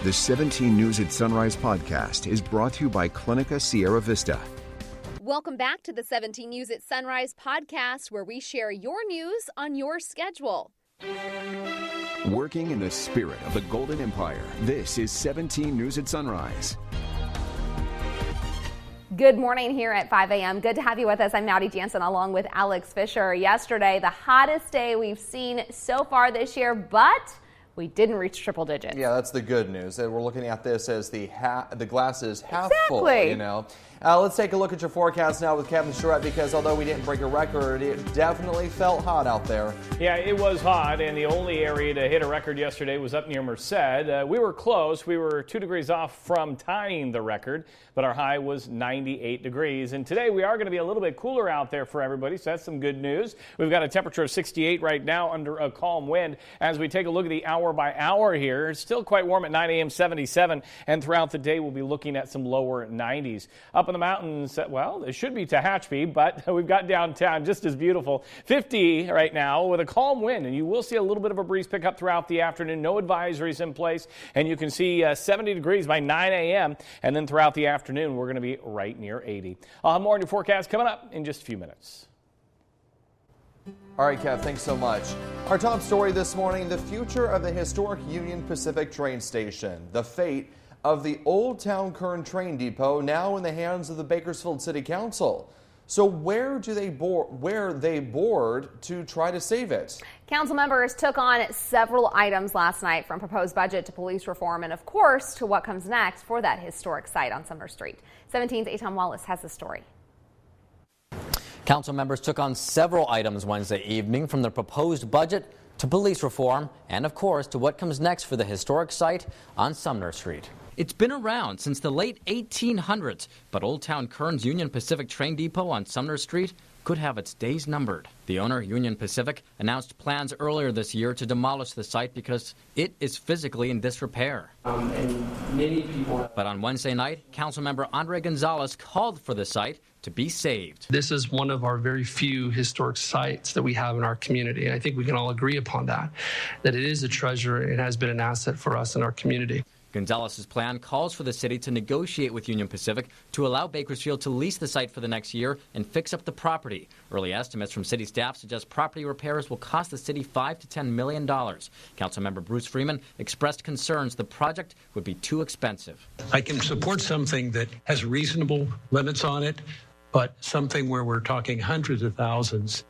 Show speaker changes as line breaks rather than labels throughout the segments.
The 17 News at Sunrise podcast is brought to you by Clinica Sierra Vista.
Welcome back to the 17 News at Sunrise podcast, where we share your news on your schedule.
Working in the spirit of the Golden Empire, this is 17 News at Sunrise.
Good morning here at 5 a.m. Good to have you with us. I'm Maddie Jansen along with Alex Fisher. Yesterday, the hottest day we've seen so far this year, but we didn't reach triple digits.
Yeah, that's the good news. We're looking at this as the glass is half full, you know. Let's take a look at your forecast now with Kevin Charette, because although we didn't break a record, it definitely felt hot out there.
Yeah, it was hot, and the only area to hit a record yesterday was up near Merced. We were close. We were 2 degrees off from tying the record, but our high was 98 degrees. And today we are going to be a little bit cooler out there for everybody, so that's some good news. We've got a temperature of 68 right now under a calm wind. As we take a look at the hour by hour here, it's still quite warm at 9 a.m., 77, and throughout the day we'll be looking at some lower 90s. Up in the mountains, well, it should be Tehachapi, but we've got downtown just as beautiful. 50 right now with a calm wind, and you will see a little bit of a breeze pick up throughout the afternoon. No advisories in place, and you can see 70 degrees by 9 a.m., and then throughout the afternoon, we're going to be right near 80. I'll have more on your forecast coming up in just a few minutes.
All right, Kev, thanks so much. Our top story this morning, the future of the historic Union Pacific train station. The fate of the Old Town Kern train depot now in the hands of the Bakersfield City Council. So where they board to try to save it?
Council members took on several items last night, from proposed budget to police reform and, of course, to what comes next for that historic site on Sumner Street. 17's Eitan Wallace has the story.
Council members took on several items Wednesday evening, from the proposed budget to police reform and, of course, to what comes next for the historic site on Sumner Street. It's been around since the late 1800s, but Old Town Kern's Union Pacific train depot on Sumner Street could have its days numbered. The owner, Union Pacific, announced plans earlier this year to demolish the site because it is physically in disrepair. But on Wednesday night, Councilmember Andre Gonzalez called for the site to be saved.
This is one of our very few historic sites that we have in our community. And I think we can all agree upon that it is a treasure. It has been an asset for us in our community.
Gonzalez's plan calls for the city to negotiate with Union Pacific to allow Bakersfield to lease the site for the next year and fix up the property. Early estimates from city staff suggest property repairs will cost the city $5 to $10 million. Councilmember Bruce Freeman expressed concerns the project would be too expensive.
I can support something that has reasonable limits on it, but something where we're talking hundreds of thousands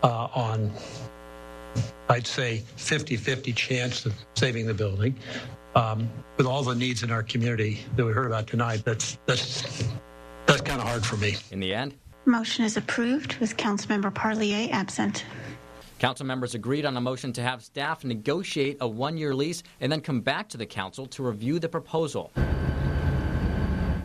on, I'd say, 50-50 chance of saving the building. With all the needs in our community that we heard about tonight, that's kind of hard for me.
In the end,
motion is approved with Councilmember Parlier absent.
Council members agreed on a motion to have staff negotiate a one-year lease and then come back to the council to review the proposal.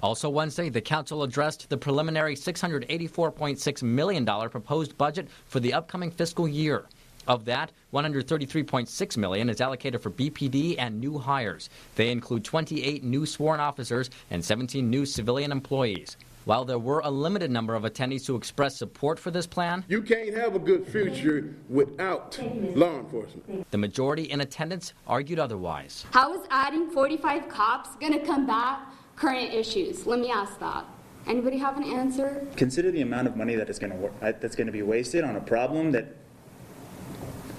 Also Wednesday, the council addressed the preliminary $684.6 million proposed budget for the upcoming fiscal year. Of that, $133.6 million is allocated for BPD and new hires. They include 28 new sworn officers and 17 new civilian employees. While there were a limited number of attendees who expressed support for this plan,
you can't have a good future without law enforcement.
The majority in attendance argued otherwise.
How is adding 45 cops going to combat current issues? Let me ask that. Anybody have an answer?
Consider the amount of money that's going to be wasted on a problem that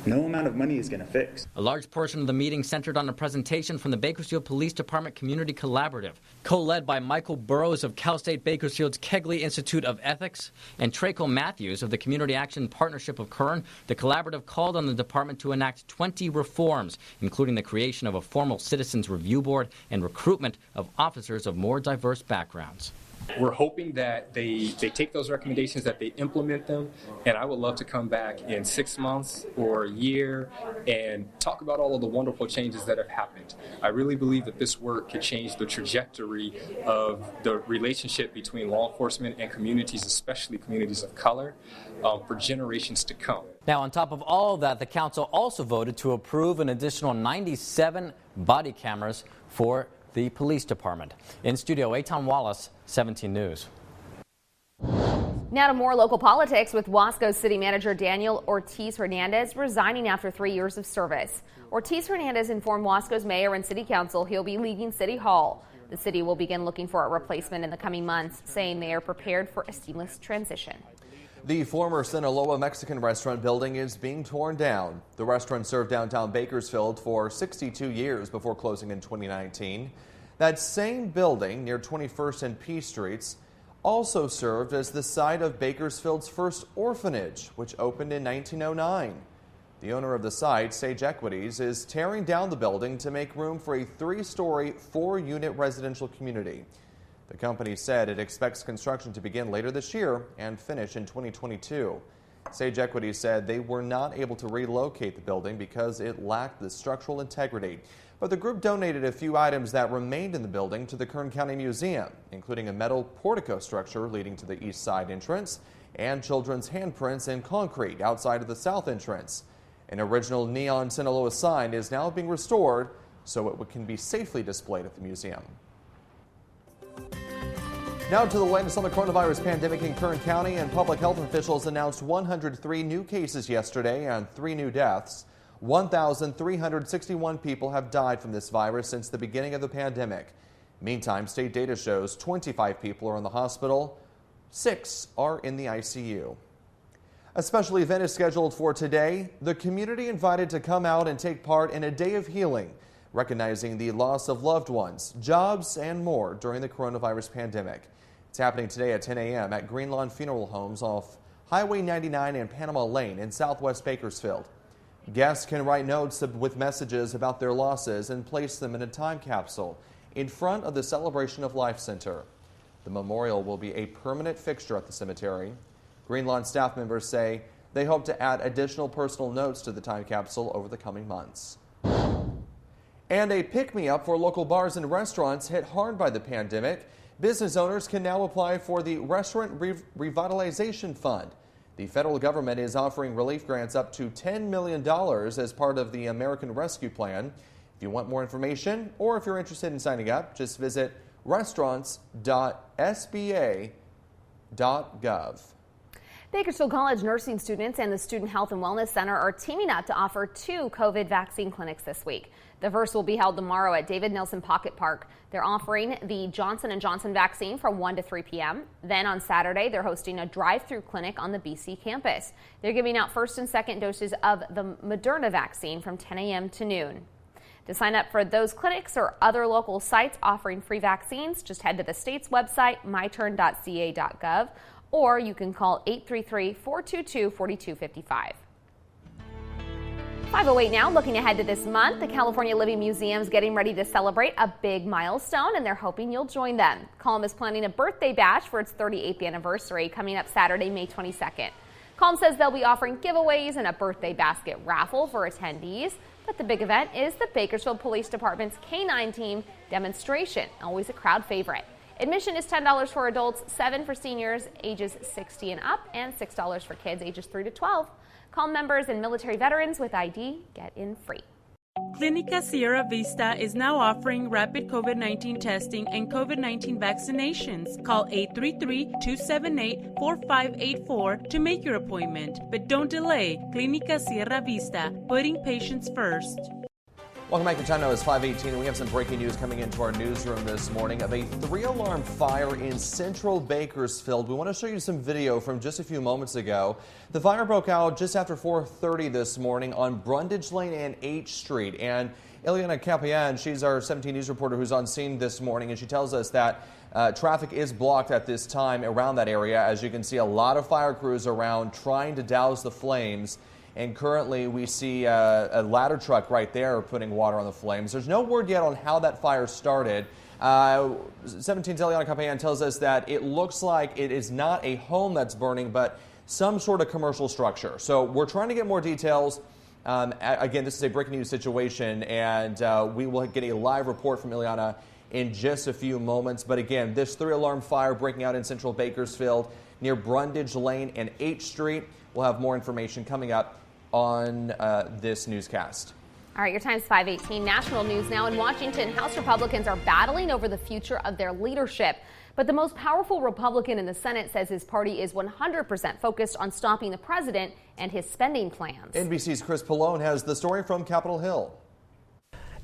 no amount of money is going to fix.
A large portion of the meeting centered on a presentation from the Bakersfield Police Department Community Collaborative, co-led by Michael Burrows of Cal State Bakersfield's Kegley Institute of Ethics and Traco Matthews of the Community Action Partnership of Kern. The collaborative called on the department to enact 20 reforms, including the creation of a formal citizens review board and recruitment of officers of more diverse backgrounds.
We're hoping that they take those recommendations, that they implement them, and I would love to come back in 6 months or a year and talk about all of the wonderful changes that have happened. I really believe that this work could change the trajectory of the relationship between law enforcement and communities, especially communities of color, for generations to come.
Now, on top of all of that, the council also voted to approve an additional 97 body cameras for the police department. In studio, Eitan Wallace, 17 News.
Now to more local politics, with Wasco City Manager Daniel Ortiz Hernandez resigning after 3 years of service. Ortiz Hernandez informed Wasco's mayor and city council he'll be leaving City Hall. The city will begin looking for a replacement in the coming months, saying they are prepared for a seamless transition.
The former Sinaloa Mexican restaurant building is being torn down. The restaurant served downtown Bakersfield for 62 years before closing in 2019. That same building near 21st and P Streets also served as the site of Bakersfield's first orphanage, which opened in 1909. The owner of the site, Sage Equities, is tearing down the building to make room for a 3-story, 4-unit residential community. The company said it expects construction to begin later this year and finish in 2022. Sage Equities said they were not able to relocate the building because it lacked the structural integrity. But the group donated a few items that remained in the building to the Kern County Museum, including a metal portico structure leading to the east side entrance and children's handprints in concrete outside of the south entrance. An original neon Sinaloa sign is now being restored so it can be safely displayed at the museum. Now to the latest on the coronavirus pandemic in Kern County, and public health officials announced 103 new cases yesterday and 3 new deaths. 1,361 people have died from this virus since the beginning of the pandemic. Meantime, state data shows 25 people are in the hospital, 6 are in the ICU. A special event is scheduled for today. The community invited to come out and take part in a day of healing, recognizing the loss of loved ones, jobs, and more during the coronavirus pandemic. It's happening today at 10 a.m. at Green Lawn Funeral Homes off Highway 99 and Panama Lane in southwest Bakersfield. Guests can write notes with messages about their losses and place them in a time capsule in front of the Celebration of Life Center. The memorial will be a permanent fixture at the cemetery. Green Lawn staff members say they hope to add additional personal notes to the time capsule over the coming months. And a pick-me-up for local bars and restaurants hit hard by the pandemic. Business owners can now apply for the Restaurant Revitalization Fund. The federal government is offering relief grants up to $10 million as part of the American Rescue Plan. If you want more information or if you're interested in signing up, just visit restaurants.sba.gov.
Bakersfield College nursing students and the Student Health and Wellness Center are teaming up to offer 2 COVID vaccine clinics this week. The first will be held tomorrow at David Nelson Pocket Park. They're offering the Johnson & Johnson vaccine from 1 to 3 p.m. Then on Saturday, they're hosting a drive-through clinic on the BC campus. They're giving out first and second doses of the Moderna vaccine from 10 a.m. to noon. To sign up for those clinics or other local sites offering free vaccines, just head to the state's website, myturn.ca.gov, or you can call 833-422-4255. 5:08 now, looking ahead to this month. The California Living Museum's getting ready to celebrate a big milestone, and they're hoping you'll join them. Calm is planning a birthday bash for its 38th anniversary coming up Saturday, May 22nd. Calm says they'll be offering giveaways and a birthday basket raffle for attendees. But the big event is the Bakersfield Police Department's K-9 team demonstration, always a crowd favorite. Admission is $10 for adults, $7 for seniors ages 60 and up, and $6 for kids ages 3 to 12. Calm members and military veterans with ID get in free.
Clinica Sierra Vista is now offering rapid COVID-19 testing and COVID-19 vaccinations. Call 833-278-4584 to make your appointment. But don't delay. Clinica Sierra Vista, putting patients first.
Welcome back to Time Now. It's 5:18. We have some breaking news coming into our newsroom this morning of a 3-alarm fire in central Bakersfield. We want to show you some video from just a few moments ago. The fire broke out just after 4:30 this morning on Brundage Lane and H Street. And Ileana Capian, she's our 17 News reporter who's on scene this morning, and she tells us that traffic is blocked at this time around that area. As you can see, a lot of fire crews around trying to douse the flames. And currently we see a ladder truck right there putting water on the flames. There's no word yet on how that fire started. 17's Eliana Capayan tells us that it looks like it is not a home that's burning, but some sort of commercial structure. So we're trying to get more details. Again, this is a breaking news situation, and we will get a live report from Ileana in just a few moments. But again, this 3-alarm fire breaking out in central Bakersfield near Brundage Lane and H Street. We'll have more information coming up on this newscast.
All right, your time's 5:18. National news now. In Washington, House Republicans are battling over the future of their leadership. But the most powerful Republican in the Senate says his party is 100% focused on stopping the president and his spending plans.
NBC's Chris Pallone has the story from Capitol Hill.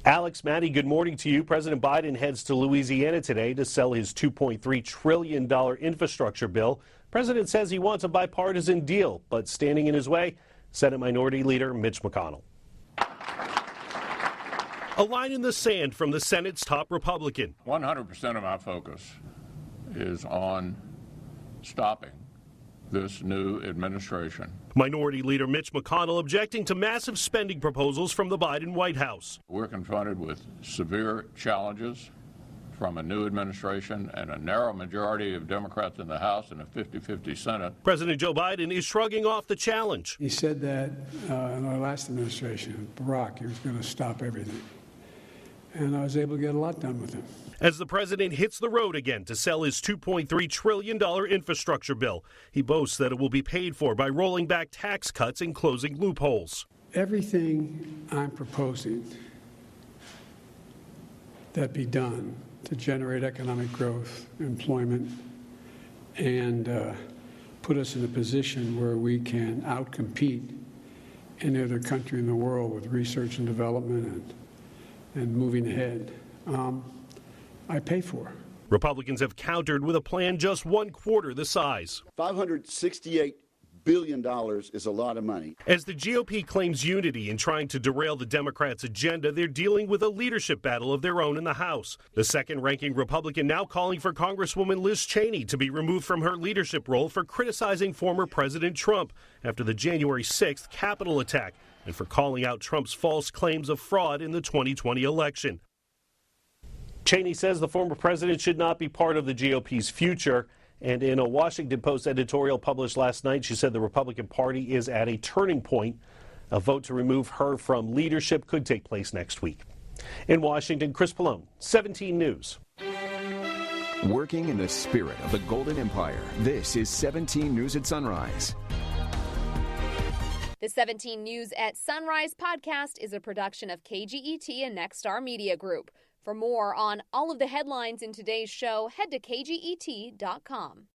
Alex, Maddie, good morning to you. President Biden heads to Louisiana today to sell his $2.3 trillion infrastructure bill. President says he wants a bipartisan deal, but standing in his way, Senate Minority Leader Mitch McConnell. A line in the sand from the Senate's top Republican.
100% of my focus is on stopping this new administration.
Minority Leader Mitch McConnell objecting to massive spending proposals from the Biden White House.
We're confronted with severe challenges from a new administration and a narrow majority of Democrats in the House and a 50-50 Senate.
President Joe Biden is shrugging off the challenge.
He said that in our last administration, Barack, he was going to stop everything. And I was able to get a lot done with him.
As the president hits the road again to sell his $2.3 trillion infrastructure bill, he boasts that it will be paid for by rolling back tax cuts and closing loopholes.
Everything I'm proposing that be done to generate economic growth, employment, and put us in a position where we can outcompete any other country in the world with research and development and moving ahead, I pay for.
Republicans have countered with a plan just 1/4 the size.
$568 billion is a lot of money.
As the GOP claims unity in trying to derail the Democrats' agenda, they're dealing with a leadership battle of their own in the House. The second-ranking Republican now calling for Congresswoman Liz Cheney to be removed from her leadership role for criticizing former President Trump after the January 6th Capitol attack and for calling out Trump's false claims of fraud in the 2020 election. Cheney says the former president should not be part of the GOP's future. And in a Washington Post editorial published last night, she said the Republican Party is at a turning point. A vote to remove her from leadership could take place next week. In Washington, Chris Pallone, 17 News.
Working in the spirit of the Golden Empire, this is 17 News at Sunrise.
The 17 News at Sunrise podcast is a production of KGET and Nexstar Media Group. For more on all of the headlines in today's show, head to kget.com.